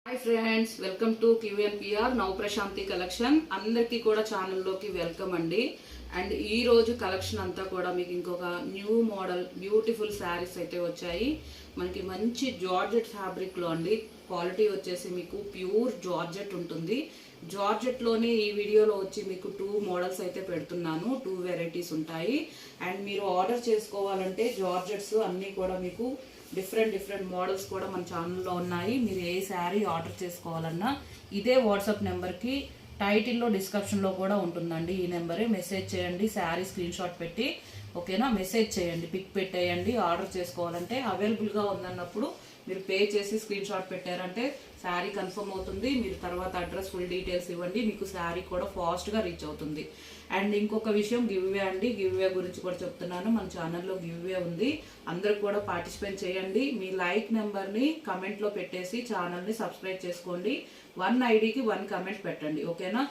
Hi friends, welcome to QNPR now Prashanti collection. అందరికీ కూడా ఛానల్లోకి వెల్కమ్ అండి. అండ్ ఈ రోజు కలెక్షన్ అంతా కూడా మీకు ఇంకొక న్యూ మోడల్ బ్యూటిఫుల్ శారీస్ అయితే వచ్చాయి. మనకి మంచి జార్జెట్ ఫ్యాబ్రిక్లో అండి. క్వాలిటీ వచ్చేసి మీకు ప్యూర్ జార్జెట్ ఉంటుంది. జార్జెట్లోనే ఈ వీడియోలో వచ్చి మీకు 2 మోడల్స్ అయితే పెడుతున్నాను. 2 వెరైటీస్ ఉంటాయి. అండ్ మీరు ఆర్డర్ చేసుకోవాలంటే జార్జెట్స్ అన్నీ కూడా మీకు డిఫరెంట్ మోడల్స్ కూడా మన ఛానల్లో ఉన్నాయి. మీరు ఏ శారీ ఆర్డర్ చేసుకోవాలన్నా ఇదే వాట్సాప్ నెంబర్కి టైటిల్లో డిస్క్రిప్షన్లో కూడా ఉంటుందండి. ఈ నెంబరే మెసేజ్ చేయండి, శారీ స్క్రీన్ షాట్ పెట్టి ఓకేనా, మెసేజ్ చేయండి, పిక్ పెట్టేయండి. ఆర్డర్ చేసుకోవాలంటే అవైలబుల్గా ఉందన్నప్పుడు మీరు పే చేసి స్క్రీన్ షాట్ పెట్టారంటే శారీ కన్ఫర్మ్ అవుతుంది. మీరు తర్వాత అడ్రస్ ఫుల్ డీటెయిల్స్ ఇవ్వండి, మీకు శారీ కూడా ఫాస్ట్గా రీచ్ అవుతుంది. అండ్ ఇంకొక విషయం, గివ్వే అండి. గివ్వే గురించి కూడా చెప్తున్నాను. మన ఛానల్లో గివ్వే ఉంది, అందరూ కూడా పార్టిసిపేట్ చేయండి. మీ లైక్ నెంబర్ని కమెంట్లో పెట్టేసి ఛానల్ని సబ్స్క్రైబ్ చేసుకోండి. 1 ఐడికి 1 కమెంట్ పెట్టండి ఓకేనా.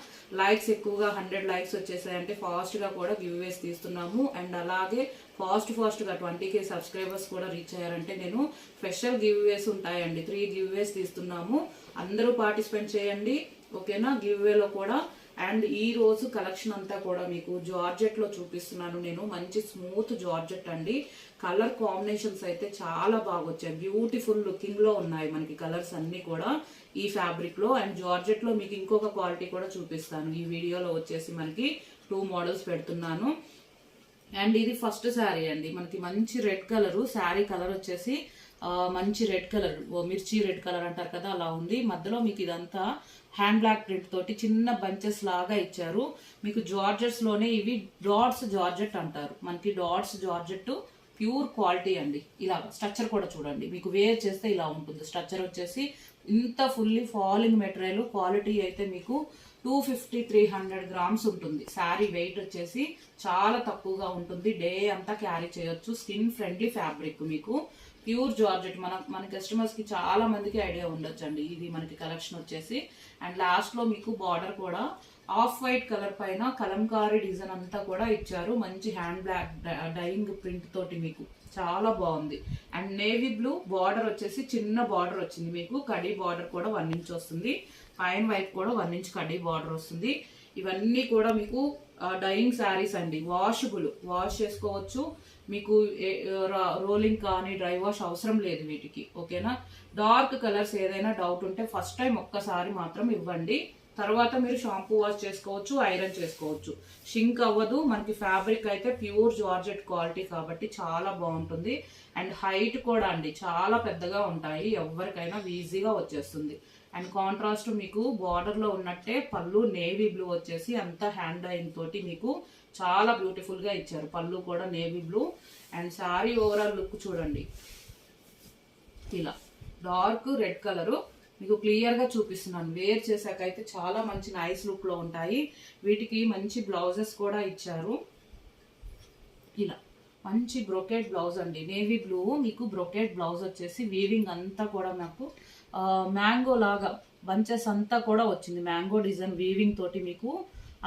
లైక్స్ ఎక్కువగా 100 లైక్స్ వచ్చేసాయంటే ఫాస్ట్గా కూడా గివ్వేస్ తీస్తున్నాము. అండ్ అలాగే ఫాస్ట్గా 20K సబ్స్క్రైబర్స్ కూడా రీచ్ అయ్యారంటే నేను స్పెషల్ గివ్వేస్ ఉంటాయండి. 3 గివ్వేస్ తీస్తున్నాము. అందరూ పార్టిసిపేట్ చేయండి ఓకేనా గివ్వేలో కూడా. అండ్ ఈ రోజు కలెక్షన్ అంతా కూడా మీకు జార్జెట్ లో చూపిస్తున్నాను నేను. మంచి స్మూత్ జార్జెట్ అండి. కలర్ కాంబినేషన్స్ అయితే చాలా బాగా వచ్చాయి. బ్యూటిఫుల్ లుకింగ్ లో ఉన్నాయి మనకి కలర్స్ అన్ని కూడా ఈ ఫ్యాబ్రిక్ లో. అండ్ జార్జెట్ లో మీకు ఇంకొక క్వాలిటీ కూడా చూపిస్తాను. ఈ వీడియోలో వచ్చేసి మనకి 2 మోడల్స్ పెడుతున్నాను. అండ్ ఇది ఫస్ట్ శారీ అండి. మనకి మంచి రెడ్ కలర్ శారీ కలర్ వచ్చేసి మంచి రెడ్ కలర్, మిర్చి రెడ్ కలర్ అంటారు కదా, అలా ఉంది. మధ్యలో మీకు ఇదంతా హ్యాండ్ బ్లాక్ ప్రింట్ తోటి చిన్న బంచెస్ లాగా ఇచ్చారు. మీకు జార్జెట్స్ లోనే ఇవి డాట్స్ జార్జెట్ అంటారు. మనకి డాట్స్ జార్జెట్ ప్యూర్ క్వాలిటీ అండి. ఇలా స్ట్రక్చర్ కూడా చూడండి, మీకు వేర్ చేస్తే ఇలా ఉంటుంది. స్ట్రక్చర్ వచ్చేసి ఇంత ఫుల్లీ ఫాలింగ్ మెటీరియల్. క్వాలిటీ అయితే మీకు 250-300 గ్రామ్స్ ఉంటుంది. శారీ వెయిట్ వచ్చేసి చాలా తక్కువగా ఉంటుంది. డే అంతా క్యారీ చేయొచ్చు. స్కిన్ ఫ్రెండ్లీ ఫ్యాబ్రిక్ మీకు ప్యూర్ జార్జెట్. మన కస్టమర్స్ కి చాలా మందికి ఐడియా ఉండొచ్చండి. ఇది మనకి కలెక్షన్ వచ్చేసి. అండ్ లాస్ట్ లో మీకు బార్డర్ కూడా ఆఫ్ వైట్ కలర్ పైన కలంకారీ డిజైన్ అంతా కూడా ఇచ్చారు. మంచి హ్యాండ్ బ్లాక్ డైయింగ్ ప్రింట్ తోటి మీకు చాలా బాగుంది. అండ్ నేవీ బ్లూ బార్డర్ వచ్చేసి చిన్న బార్డర్ వచ్చింది మీకు. కడీ బార్డర్ కూడా 1 ఇంచ్ వస్తుంది. పైన వైపు కూడా 1 ఇంచ్ కడీ బార్డర్ వస్తుంది. ఇవన్నీ కూడా మీకు డైయింగ్ శారీస్ అండి. వాషబుల్, వాష్ చేసుకోవచ్చు. మీకు రోలింగ్ కానీ డ్రై వాష్ అవసరం లేదు వీటికి ఓకేనా. డార్క్ కలర్స్ ఏదైనా డౌట్ ఉంటే ఫస్ట్ టైం ఒక్కసారి మాత్రం ఇవ్వండి. తర్వాత మీరు షాంపూ వాష్ చేసుకోవచ్చు, ఐరన్ చేసుకోవచ్చు. షింక్ అవ్వదు. మనకి ఫ్యాబ్రిక్ అయితే ప్యూర్ జార్జెట్ క్వాలిటీ కాబట్టి చాలా బాగుంటుంది. అండ్ హైట్ కూడా అండి చాలా పెద్దగా ఉంటాయి. ఎవరికైనా ఈజీగా వచ్చేస్తుంది. అండ్ కాంట్రాస్ట్ మీకు బార్డర్ లో ఉన్నట్టే పళ్ళు నేవీ బ్లూ వచ్చేసి అంతా హ్యాండ్ డైయింగ్ తోటి మీకు చాలా బ్యూటిఫుల్ గా ఇచ్చారు. పళ్ళు కూడా navy blue. And sari overall look చూడండి, ఇలా డార్క్ రెడ్ కలరు మీకు క్లియర్ గా చూపిస్తున్నాను. వేర్ చేశాక అయితే చాలా మంచి నైస్ లుక్ లో ఉంటాయి. వీటికి మంచి బ్లౌజెస్ కూడా ఇచ్చారు. ఇలా మంచి బ్రొకెట్ బ్లౌజ్ అండి. నేవీ బ్లూ మీకు బ్రొకెట్ బ్లౌజ్ వచ్చేసి వీవింగ్ అంతా కూడా నాకు మ్యాంగో లాగా బంచెస్ అంతా కూడా వచ్చింది. మ్యాంగో డిజైన్ వీవింగ్ తోటి మీకు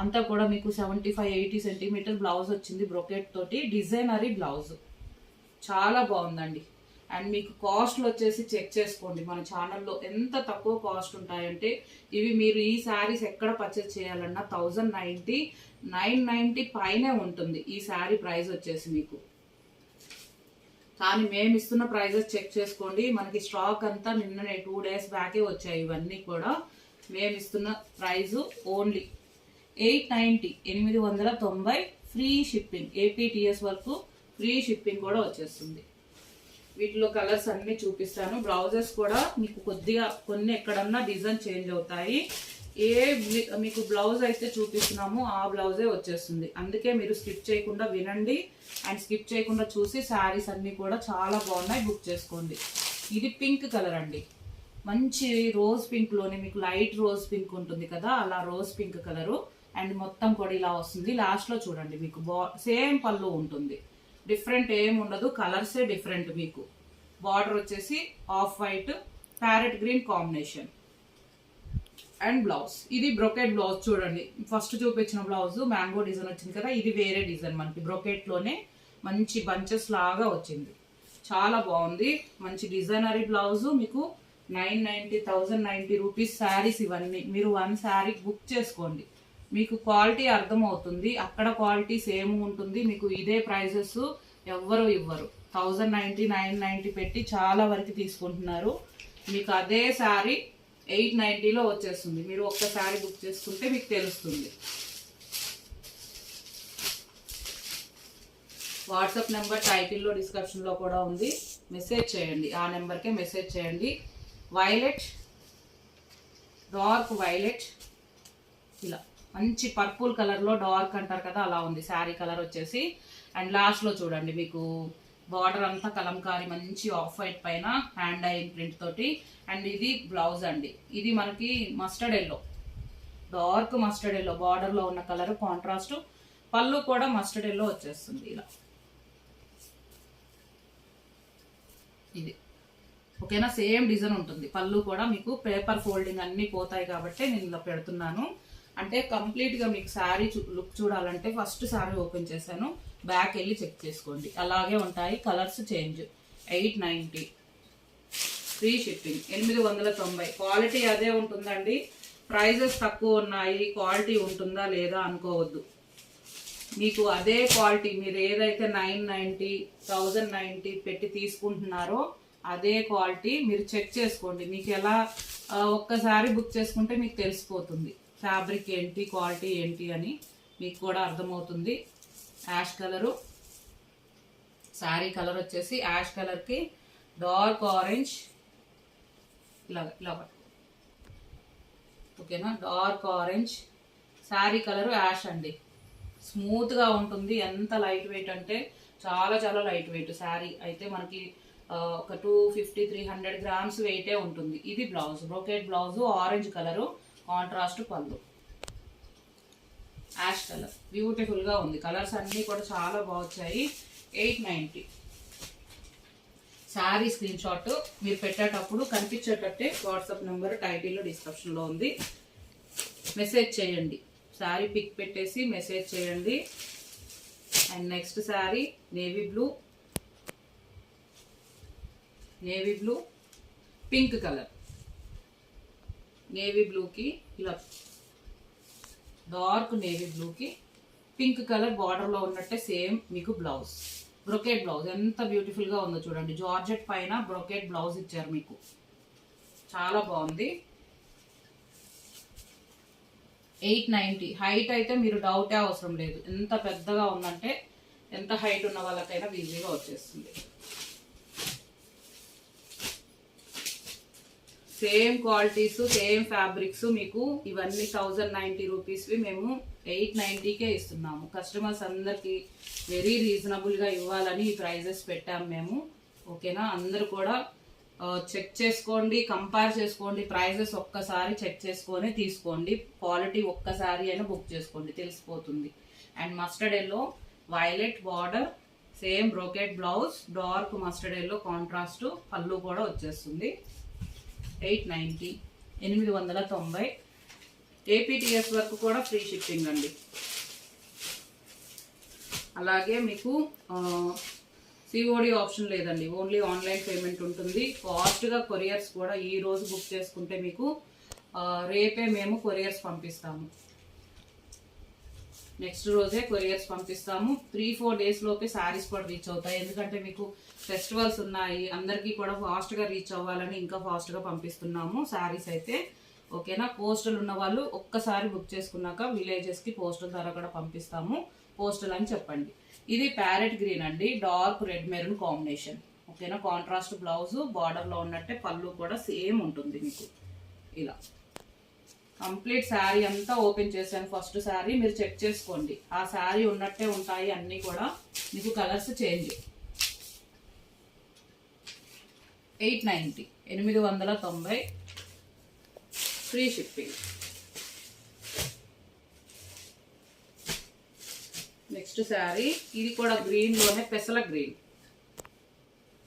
అంతా కూడా మీకు 75-80 సెంటీమీటర్ బ్లౌజ్ వచ్చింది. బ్రొకెట్ తోటి డిజైనరీ బ్లౌజ్ చాలా బాగుందండి. అండ్ మీకు కాస్ట్లు వచ్చేసి చెక్ చేసుకోండి. మన ఛానల్లో ఎంత తక్కువ కాస్ట్ ఉంటాయంటే ఇవి మీరు ఈ శారీస్ ఎక్కడ పర్చేస్ చేయాలన్నా 990 పైనే ఉంటుంది ఈ శారీ ప్రైస్ వచ్చేసి మీకు. కానీ మేము ఇస్తున్న ప్రైజెస్ చెక్ చేసుకోండి. మనకి స్టాక్ అంతా నిన్ననే 2 డేస్ బ్యాకే వచ్చాయి. ఇవన్నీ కూడా మేము ఇస్తున్న praise only 890 free shipping. APTS వరకు ఫ్రీ షిప్పింగ్ కూడా వచ్చేస్తుంది. వీటిలో కలర్స్ అన్ని చూపిస్తాను. బ్లౌజెస్ కూడా మీకు కొద్దిగా కొన్ని ఎక్కడన్నా డిజైన్ చేంజ్ అవుతాయి. ఏ మీకు బ్లౌజ్ అయితే చూపిస్తున్నామో ఆ బ్లౌజే వచ్చేస్తుంది. అందుకే మీరు స్కిప్ చేయకుండా వినండి అండ్ స్కిప్ చేయకుండా చూసి శారీస్ అన్ని కూడా చాలా బాగున్నాయి, బుక్ చేసుకోండి. ఇది పింక్ కలర్ అండి. మంచి రోజ్ పింక్ లోనే మీకు లైట్ రోజ్ పింక్ ఉంటుంది కదా, అలా రోజ్ పింక్ కలరు. అండ్ మొత్తం కూడా ఇలా వస్తుంది. లాస్ట్ లో చూడండి మీకు సేమ్ పళ్ళు ఉంటుంది. డిఫరెంట్ ఏం ఉండదు, కలర్సే డిఫరెంట్. మీకు బార్డర్ వచ్చేసి off white parrot green combination. And blouse ఇది బ్రొకెట్ బ్లౌజ్ చూడండి. ఫస్ట్ చూపించిన బ్లౌజ్ మ్యాంగో డిజైన్ వచ్చింది కదా, ఇది వేరే డిజైన్. మనకి బ్రొకెట్ లోనే మంచి బంచెస్ లాగా వచ్చింది. చాలా బాగుంది. మంచి డిజైనరీ బ్లౌజ్ మీకు 990 రూపీస్ శారీస్ ఇవన్నీ. మీరు 1 శారీ బుక్ చేసుకోండి, మీకు క్వాలిటీ అర్థమవుతుంది. అక్కడ క్వాలిటీ సేమ్ ఉంటుంది, మీకు ఇదే ప్రైజెస్ ఎవ్వరు ఇవ్వరు. 1090 990 పెట్టి చాలా వరకు తీసుకుంటున్నారు. మీకు అదే శారీ 890లో వచ్చేస్తుంది. మీరు ఒక్క శారీ బుక్ చేసుకుంటే మీకు తెలుస్తుంది. వాట్సాప్ నెంబర్ టైటిల్లో డిస్క్రిప్షన్లో కూడా ఉంది, మెసేజ్ చేయండి. ఆ నెంబర్కే మెసేజ్ చేయండి. వైలెట్, డార్క్ వైలెట్, ఇలా మంచి పర్పుల్ కలర్లో డార్క్ అంటారు కదా, అలా ఉంది శారీ కలర్ వచ్చేసి. అండ్ లాస్ట్లో చూడండి, మీకు బార్డర్ అంతా కలంకారీ మంచి ఆఫ్ వైట్ పైన హ్యాండ్ ఐ ప్రింట్ తోటి. అండ్ ఇది బ్లౌజ్ అండి. ఇది మనకి mustard yellow, dark mustard yellow బార్డర్లో ఉన్న కలర్ కాంట్రాస్ట్. పళ్ళు కూడా మస్టర్డ్ ఎల్లో వచ్చేస్తుంది ఇలా. ఇది ఓకేనా, సేమ్ డిజైన్ ఉంటుంది. పళ్ళు కూడా మీకు పేపర్ ఫోల్డింగ్ అన్నీ పోతాయి కాబట్టి నేను ఇలా పెడుతున్నాను. అంటే కంప్లీట్గా మీకు శారీ లుక్ చూడాలంటే ఫస్ట్ శారీ ఓపెన్ చేశాను, బ్యాక్ వెళ్ళి చెక్ చేసుకోండి. అలాగే ఉంటాయి, colours change. 890 free shipping, 890. Quality అదే ఉంటుందండి. ప్రైజెస్ తక్కువ ఉన్నాయి, క్వాలిటీ ఉంటుందా లేదా అనుకోవద్దు. మీకు అదే క్వాలిటీ, మీరు ఏదైతే 990 1090 పెట్టి తీసుకుంటున్నారో అదే క్వాలిటీ మీరు చెక్ చేసుకోండి. మీకు ఎలా ఒక్కసారి బుక్ చేసుకుంటే మీకు తెలిసిపోతుంది ఫ్యాబ్రిక్ ఏంటి, క్వాలిటీ ఏంటి అని మీకు కూడా అర్థమవుతుంది. యాష్ కలరు శారీ కలర్ వచ్చేసి యాష్ కలర్కి డార్క్ ఆరెంజ్ ఇలా ఇలా ఓకేనా, dark orange sari colour ash అండి. స్మూత్గా ఉంటుంది, ఎంత లైట్ వెయిట్ అంటే చాలా చాలా లైట్ వెయిట్. శారీ అయితే మనకి ఒక 250-300 గ్రామ్స్ వెయిటే ఉంటుంది. ఇది blouse, brocade blouse, orange colour contrast పళ్ళు, యాష్ కలర్ బ్యూటిఫుల్గా ఉంది. కలర్స్ అన్నీ కూడా చాలా బాగున్నాయి. 890 శారీ స్క్రీన్ షాట్ మీరు పెట్టేటప్పుడు కనిపించేటట్టే వాట్సాప్ నెంబర్ టైటిల్లో డిస్క్రిప్షన్లో ఉంది, మెసేజ్ చేయండి. శారీ పిక్ పెట్టేసి మెసేజ్ చేయండి. And next sari navy blue pink colour. Navy బ్లూకి ఇలా డార్క్ నేవీ బ్లూకి పింక్ కలర్ బార్డర్లో ఉన్నట్టే సేమ్ మీకు బ్లౌజ్, బ్రొకెట్ బ్లౌజ్. ఎంత బ్యూటిఫుల్గా ఉందో చూడండి, జార్జెట్ పైన బ్రొకెట్ బ్లౌజ్ ఇచ్చారు మీకు, చాలా బాగుంది. 890. హైట్ అయితే మీరు డౌటే అవసరం లేదు, ఎంత పెద్దగా ఉందంటే ఎంత హైట్ ఉన్న వాళ్ళకైనా ఈజీగా వచ్చేస్తుంది. Same qualities, same fabrics. మీకు ఇవన్నీ 1090 రూపీస్వి మేము 890కే ఇస్తున్నాము. కస్టమర్స్ అందరికీ వెరీ రీజనబుల్గా ఇవ్వాలని ఈ ప్రైజెస్ పెట్టాము మేము. ఓకేనా, అందరు కూడా చెక్ చేసుకోండి, కంపేర్ చేసుకోండి. ప్రైజెస్ ఒక్కసారి చెక్ చేసుకొని తీసుకోండి. క్వాలిటీ ఒక్కసారి అయినా బుక్ చేసుకోండి, తెలిసిపోతుంది. And mustard yellow violet border, same brocade blouse, dark mustard yellow contrast పళ్ళు కూడా వచ్చేస్తుంది. 890, 890. ఏపీటీఎస్ వరకు కూడా ఫ్రీ షిప్పింగ్ అండి. అలాగే మీకు సిఓడి ఆప్షన్ లేదండి, ఓన్లీ ఆన్లైన్ పేమెంట్ ఉంటుంది. ఫాస్ట్గా కొరియర్స్ కూడా ఈ రోజు బుక్ చేసుకుంటే మీకు రేపే మేము కొరియర్స్ పంపిస్తాము. నెక్స్ట్ రోజే కొరియర్స్ పంపిస్తాము. 3-4 డేస్ లోపే శారీస్ కూడా రీచ్ అవుతాయి. ఎందుకంటే మీకు ఫెస్టివల్స్ ఉన్నాయి, అందరికీ కూడా ఫాస్ట్గా రీచ్ అవ్వాలని ఇంకా ఫాస్ట్గా పంపిస్తున్నాము శారీస్ అయితే. ఓకేనా, పోస్టల్ ఉన్న వాళ్ళు ఒక్కసారి బుక్ చేసుకున్నాక విలేజెస్కి పోస్టల్ ద్వారా కూడా పంపిస్తాము. పోస్టల్ అని చెప్పండి. ఇది ప్యారెట్ గ్రీన్ అండి, డార్క్ రెడ్ మెరూన్ కాంబినేషన్. ఓకేనా, కాంట్రాస్ట్ బ్లౌజ్, బార్డర్లో ఉన్నట్టే పళ్ళు కూడా సేమ్ ఉంటుంది మీకు ఇలా. కంప్లీట్ శారీ అంతా ఓపెన్ చేశాను. ఫస్ట్ శారీ మీరు చెక్ చేసుకోండి, ఆ శారీ ఉన్నట్టే ఉంటాయి అన్నీ కూడా, మీకు colours change. 890, 890 free shipping. Next sari ఇది కూడా గ్రీన్ లోనే పెసల గ్రీన్,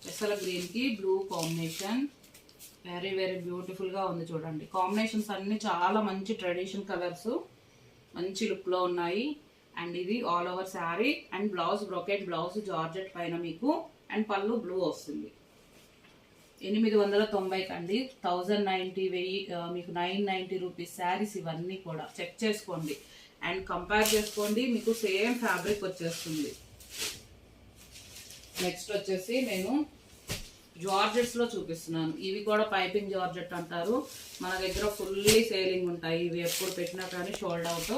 పెసల గ్రీన్ కి blue combination. Very very beautiful గా ఉంది చూడండి. కాంబినేషన్స్ అన్ని చాలా మంచి ట్రెడిషనల్ కలర్స్, మంచి లుక్ లో ఉన్నాయి. అండ్ ఇది all over sari and blouse brocade blouse georgette పైన మీకు, అండ్ పళ్ళు బ్లూ వస్తుంది. 890 కండి. 1090 మీకు 990 రూపీస్ శారీస్ ఇవన్నీ కూడా చెక్ చేసుకోండి అండ్ కంపేర్ చేసుకోండి, మీకు సేమ్ ఫ్యాబ్రిక్ వచ్చేస్తుంది. నెక్స్ట్ వచ్చేసి నేను జార్జెట్స్లో చూపిస్తున్నాను. ఇవి కూడా పైపింగ్ జార్జెట్ అంటారు. మన దగ్గర ఫుల్లీ సేలింగ్ ఉంటాయి. ఇవి ఎప్పుడు పెట్టినా కానీ షోల్డ్ అవుట్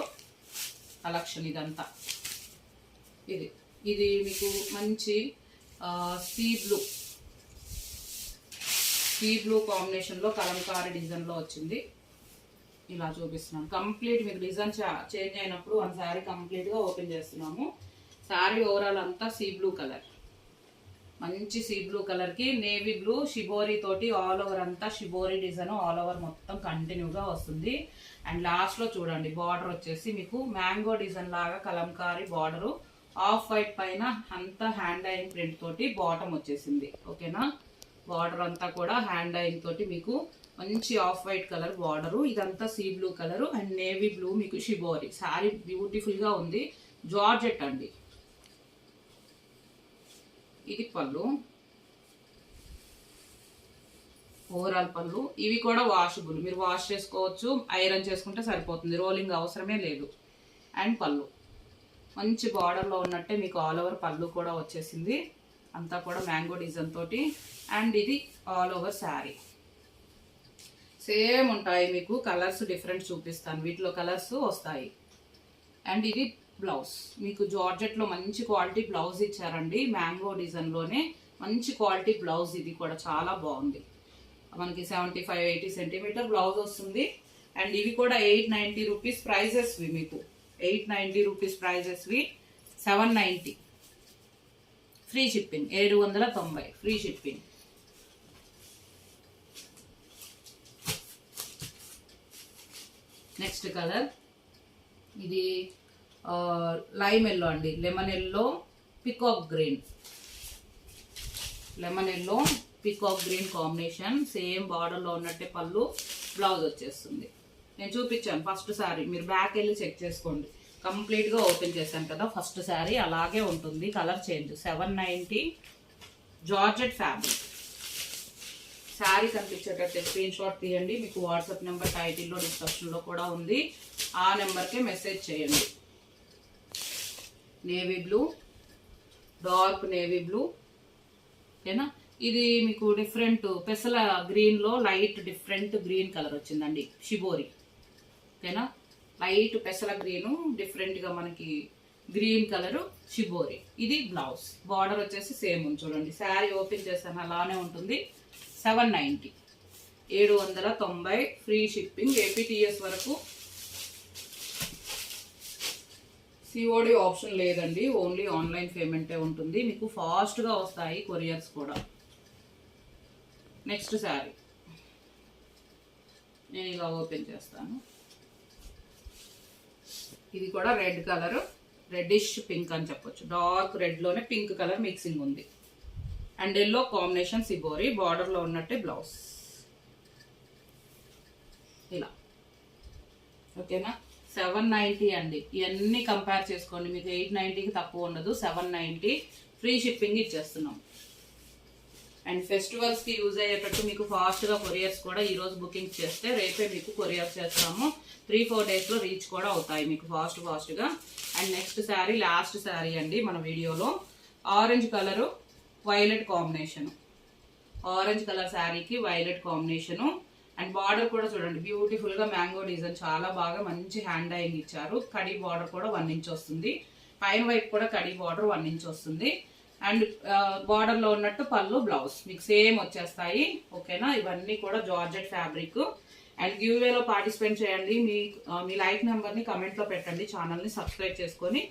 కలెక్షన్ ఇదంతా. ఇది మీకు మంచి సీ బ్లూ కాంబినేషన్లో కలంకారీ డిజైన్లో వచ్చింది. ఇలా చూపిస్తున్నాను. కంప్లీట్ మీకు డిజైన్ చేంజ్ అయినప్పుడు వన్ శారీ కంప్లీట్గా ఓపెన్ చేస్తున్నాము. శారీ ఓవరాల్ అంతా సీ బ్లూ కలర్, మంచి సీ బ్లూ కలర్కి నేవీ బ్లూ షిబోరీ తోటి ఆల్ ఓవర్ అంతా షిబోరీ డిజైన్ ఆల్ ఓవర్ మొత్తం కంటిన్యూగా వస్తుంది. అండ్ లాస్ట్లో చూడండి బార్డర్ వచ్చేసి మీకు మ్యాంగో డిజైన్ లాగా కలంకారీ బార్డరు, ఆఫ్ వైట్ పైన అంతా హ్యాండ్ డైయింగ్ ప్రింట్ తోటి బాటమ్ వచ్చేసింది. ఓకేనా, బార్డర్ అంతా కూడా హ్యాండ్ డైయింగ్ తోటి మీకు మంచి ఆఫ్ వైట్ కలర్ బార్డరు. ఇదంతా sea blue colour and navy blue మీకు షిబోరీ. శారీ బ్యూటిఫుల్గా ఉంది. జార్జెట్ అండి. ఇది పళ్ళు, ఓవరాల్ పళ్ళు. ఇవి కూడా వాషబుల్, మీరు వాష్ చేసుకోవచ్చు, ఐరన్ చేసుకుంటే సరిపోతుంది, రోలింగ్ అవసరమే లేదు. అండ్ పళ్ళు మంచి బార్డర్లో ఉన్నట్టే మీకు ఆల్ ఓవర్ పళ్ళు కూడా వచ్చేసింది. అంతా కూడా మ్యాంగో డిజైన్ తోటి. అండ్ ఇది ఆల్ ఓవర్ శారీ సేమ్ ఉంటాయి. మీకు కలర్స్ డిఫరెంట్ చూపిస్తాను, వీటిలో కలర్స్ వస్తాయి. అండ్ ఇది బ్లౌజ్, మీకు జార్జెట్లో మంచి క్వాలిటీ బ్లౌజ్ ఇచ్చారండి. మ్యాంగో డిజైన్లోనే మంచి క్వాలిటీ బ్లౌజ్. ఇది కూడా చాలా బాగుంది. మనకి 75-80 సెంటీమీటర్ బ్లౌజ్ వస్తుంది. అండ్ ఇవి కూడా 890 రూపీస్ ప్రైజెస్వి. మీకు 890 రూపీస్ ప్రైజెస్వి. 790 free shipping. 790 free shipping. Next colour ఇది లైమ్ ఎల్లో అండి, lemon yellow peacock green. Lemon yellow peacock green combination. Same బార్డర్లో ఉన్నట్టే పళ్ళు, బ్లౌజ్ వచ్చేస్తుంది. నేను చూపించాను ఫస్ట్ శారీ, మీరు బ్యాక్ వెళ్ళి చెక్ చేసుకోండి. కంప్లీట్గా ఓపెన్ చేశాను కదా ఫస్ట్ శారీ, అలాగే ఉంటుంది, colour change. 790 georgette fabric. Sari కనిపించేటట్టు స్క్రీన్ షాట్ తీయండి. మీకు వాట్సాప్ నెంబర్ టైటిల్లో డిస్క్రిప్షన్లో కూడా ఉంది, ఆ నెంబర్కే మెసేజ్ చేయండి. Navy blue, dark navy blue. ఓకేనా, ఇది మీకు డిఫరెంట్ పెసల గ్రీన్లో లైట్ డిఫరెంట్ గ్రీన్ కలర్ వచ్చిందండి, షిబోరి. ఓకేనా, లైట్ పెసల గ్రీను డిఫరెంట్గా మనకి గ్రీన్ కలరు షిబోరి. ఇది బ్లౌజ్. బార్డర్ వచ్చేసి సేమ్ ఉంది చూడండి. శారీ ఓపెన్ చేస్తాను అలానే ఉంటుంది. 790 790 ఫ్రీ షిప్పింగ్. ఏపీటీఎస్ వరకు. సిఓడి ఆప్షన్ లేదండి, ఓన్లీ ఆన్లైన్ పేమెంటే ఉంటుంది. మీకు ఫాస్ట్గా వస్తాయి కొరియర్స్ కూడా. నెక్స్ట్ శారీ నేను ఇలా ఓపెన్ చేస్తాను. ఇది కూడా రెడ్ కలర్, రెడ్డిష్ పింక్ అని చెప్పొచ్చు. డార్క్ రెడ్లోనే పింక్ కలర్ మిక్సింగ్ ఉంది. అండ్ ఎల్లో కాంబినేషన్ సిబోరి, బార్డర్లో ఉన్నట్టే బ్లౌజ్. ఇలా. ఓకేనా, 790 అండి. ఇవన్నీ కంపేర్ చేసుకోండి, మీకు 890కి తక్కువ ఉండదు. 790 ఫ్రీ షిప్పింగ్ ఇచ్చేస్తున్నాం. అండ్ ఫెస్టివల్స్కి యూజ్ అయ్యేటట్టు మీకు ఫాస్ట్గా కొరియర్స్ కూడా ఈరోజు బుకింగ్ చేస్తే రేపే మీకు కొరియర్ చేస్తాము. 3-4 డేస్లో రీచ్ కూడా అవుతాయి మీకు ఫాస్ట్గా. And next sari last sari అండి మన వీడియోలో. Orange colour violet combination. Orange colour శారీకి వైలెట్ కాంబినేషను. అండ్ బార్డర్ కూడా చూడండి బ్యూటిఫుల్గా మ్యాంగో డిజైన్, చాలా బాగా మంచి హ్యాండ్ డైయింగ్ ఇచ్చారు. కడీ బార్డర్ కూడా 1 ఇంచ్ వస్తుంది. పైన వైపు కూడా కడీ బార్డర్ 1 ఇంచ్ వస్తుంది. అండ్ బార్డర్లో ఉన్నట్టు పళ్ళు, బ్లౌజ్ మీకు సేమ్ వచ్చేస్తాయి. ఓకేనా, ఇవన్నీ కూడా జార్జెట్ ఫ్యాబ్రిక్. అండ్ గివ్వేలో పార్టిసిపేట్ చేయండి. మీ లైక్ నెంబర్ని కమెంట్లో పెట్టండి. ఛానల్ని సబ్స్క్రైబ్ చేసుకొని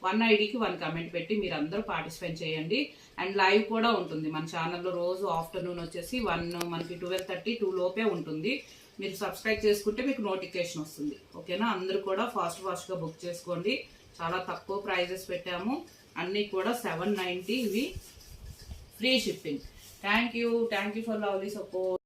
1 ఐడికి 1 కమెంట్ పెట్టి మీరు అందరూ పార్టిసిపేట్ చేయండి. అండ్ లైవ్ కూడా ఉంటుంది మన ఛానల్లో రోజు ఆఫ్టర్నూన్ వచ్చేసి 1 మనకి 12:30 లోపే ఉంటుంది. మీరు సబ్స్క్రైబ్ చేసుకుంటే మీకు నోటిఫికేషన్ వస్తుంది. ఓకేనా, అందరూ కూడా ఫాస్ట్గా బుక్ చేసుకోండి. చాలా తక్కువ ప్రైజెస్ పెట్టాము. అన్నీ కూడా 790 ఇవి free shipping. Thank you for lovely support.